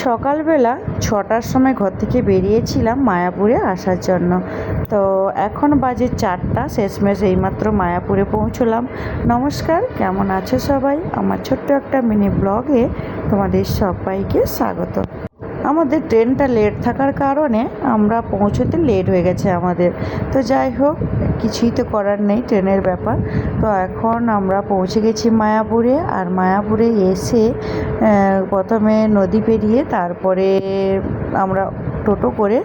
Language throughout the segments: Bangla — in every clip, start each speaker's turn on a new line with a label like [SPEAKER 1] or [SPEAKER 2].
[SPEAKER 1] সকালবেলা 6টার সময় ঘর থেকে বেরিয়েছিলাম মায়াপুরে আসার জন্য। তো এখন বাজে 4টা, শেষমেশ এইমাত্র মায়াপুরে পৌঁছলাম। নমস্কার, কেমন আছো সবাই? আমার ছোট্ট একটা মিনি ব্লগে তোমাদের সবাইকে স্বাগত। আমাদের ট্রেনটা লেট থাকার কারণে আমরা পৌঁছতে লেট হয়ে গেছে আমাদের। তো যাই হোক, কিছুই তো করার নেই, ট্রেনের ব্যাপার। তো এখন আমরা পৌঁছে গেছি মায়াপুরে। আর মায়াপুরে এসে প্রথমে নদী পেরিয়ে তারপরে আমরা টোটো করে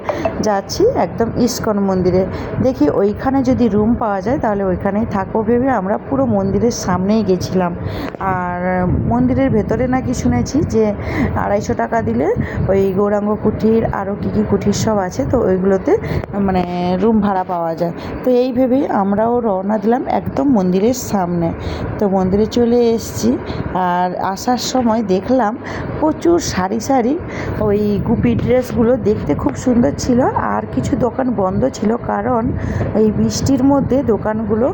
[SPEAKER 1] যাচ্ছি একদম ইস্কন মন্দিরে। দেখি ওইখানে যদি রুম পাওয়া যায় তাহলে ওইখানেই থাকবো ভেবে আমরা পুরো মন্দিরের সামনেই গেছিলাম। আর মন্দিরের ভেতরে নাকি শুনেছি যে 250 টাকা দিলে ওই গৌরাঙ্গ কুঠির আরও কী কী কুঠির সব আছে, তো ওইগুলোতে মানে রুম ভাড়া পাওয়া যায়। তো এই ভেবেই আমরাও রওনা দিলাম একদম মন্দিরের সামনে। তো মন্দিরে চলে এসেছি। আর আসার সময় দেখলাম প্রচুর সারি সারি ওই গুপি ড্রেসগুলো দেখতে খুব সুন্দর ছিল। আর কিছু দোকান বন্ধ ছিল, কারণ এই বৃষ্টির মধ্যে দোকানগুলো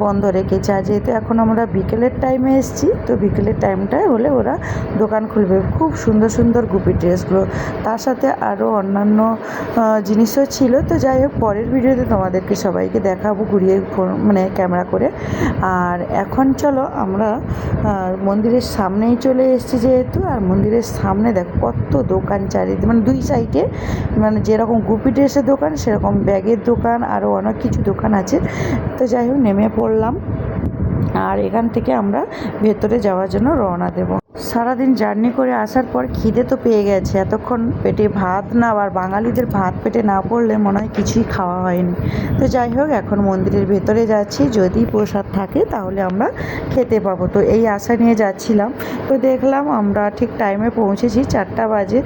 [SPEAKER 1] বন্ধ রেখেছে। আর যেহেতু এখন আমরা বিকেলের টাইমে এসেছি, তো বিকেলের টাইমটায় হলে ওরা দোকান খুলবে। খুব সুন্দর সুন্দর গুপি ড্রেসগুলো, তার সাথে আরও অন্যান্য জিনিসও ছিল। তো যাই হোক, পরের ভিডিওতে তোমাদেরকে সবাইকে দেখাবো ঘুরিয়ে মানে ক্যামেরা করে। আর এখন চলো আমরা মন্দিরের সামনেই চলে এসেছি যেহেতু। আর মন্দিরের সামনে দেখো কত দোকান চারিদিকে, মানে দুই সাইডে, মানে যেরকম গুপি ড্রেসের দোকান সেরকম ব্যাগের দোকান, আরও অনেক কিছু দোকান আছে। তো যাই হোক, নেমে পড়লাম। আর এখান থেকে আমরা ভেতরে যাওয়ার জন্য রওনা দেব। সারাদিন জার্নি করে আসার পর খিদে তো পেয়ে গেছে, এতক্ষণ পেটে ভাত না, আর বাঙালিদের ভাত পেটে না পড়লে মনে হয় কিছুই খাওয়া হয়নি। তো যাই হোক, এখন মন্দিরের ভেতরে যাচ্ছি, যদি প্রসাদ থাকে তাহলে আমরা খেতে পাবো। তো এই আশা নিয়ে যাচ্ছিলাম। তো দেখলাম আমরা ঠিক টাইমে পৌঁছেছি, 4টা বাজে।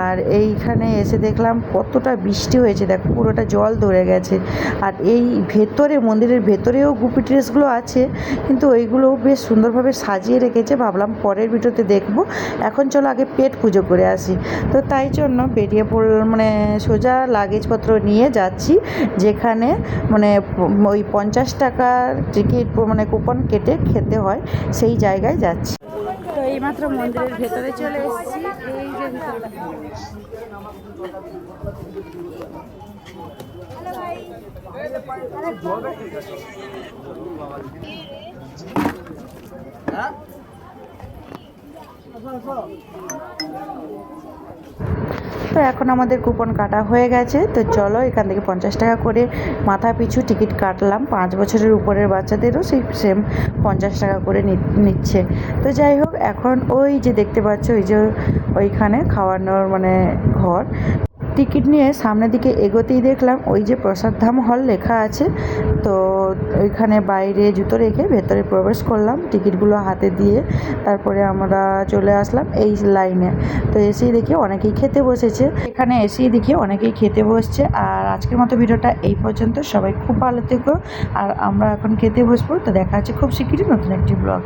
[SPEAKER 1] আর এইখানে এসে দেখলাম কতটা বৃষ্টি হয়েছে, দেখো পুরোটা জল ধরে গেছে। আর এই ভেতরে মন্দিরের ভেতরেও গুপি ড্রেসগুলো আছে, কিন্তু ওইগুলো বেশ সুন্দরভাবে সাজিয়ে রেখেছে। ভাবলাম পরের ভিডিওতে দেখবো, এখন চলো আগে পেট পুজো করে আসি। তো তাই জন্য বেরিয়ে পড়লাম, মানে সোজা লাগেজপত্র নিয়ে যাচ্ছি যেখানে মানে ওই 50 টাকার টিকিট মানে কুপন কেটে খেতে হয়, সেই জায়গায় যাচ্ছি। তো এইমাত্র মন্দিরের ভেতরে চলে এসেছি। এই যে তো এখন আমাদের কুপন কাটা হয়ে গেছে। তো চলো, এখান থেকে 50 টাকা করে মাথা পিছু টিকিট কাটলাম। 5 বছরের উপরের বাচ্চাদেরও সেই সেম 50 টাকা করে নিচ্ছে। তো যাই হোক, এখন ওই যে দেখতে পাচ্ছ, ওই যে ওইখানে খাওয়ানোর মানে ঘর। টিকিট নিয়ে সামনের দিকে এগোতেই দেখলাম ওই যে প্রসাদ ধাম হল লেখা আছে। তো ওইখানে বাইরে জুতো রেখে ভেতরে প্রবেশ করলাম, টিকিটগুলো হাতে দিয়ে। তারপরে আমরা চলে আসলাম এই লাইনে। তো এসেই দেখি অনেকেই খেতে বসেছে, এখানে এসেই দেখি অনেকেই খেতে বসছে। আর আজকের মতো ভিডিওটা এই পর্যন্ত। সবাই খুব ভালো থেকো। আর আমরা এখন খেতে বসবো। তো দেখা হচ্ছে খুব শিগগিরই নতুন একটি ব্লগ।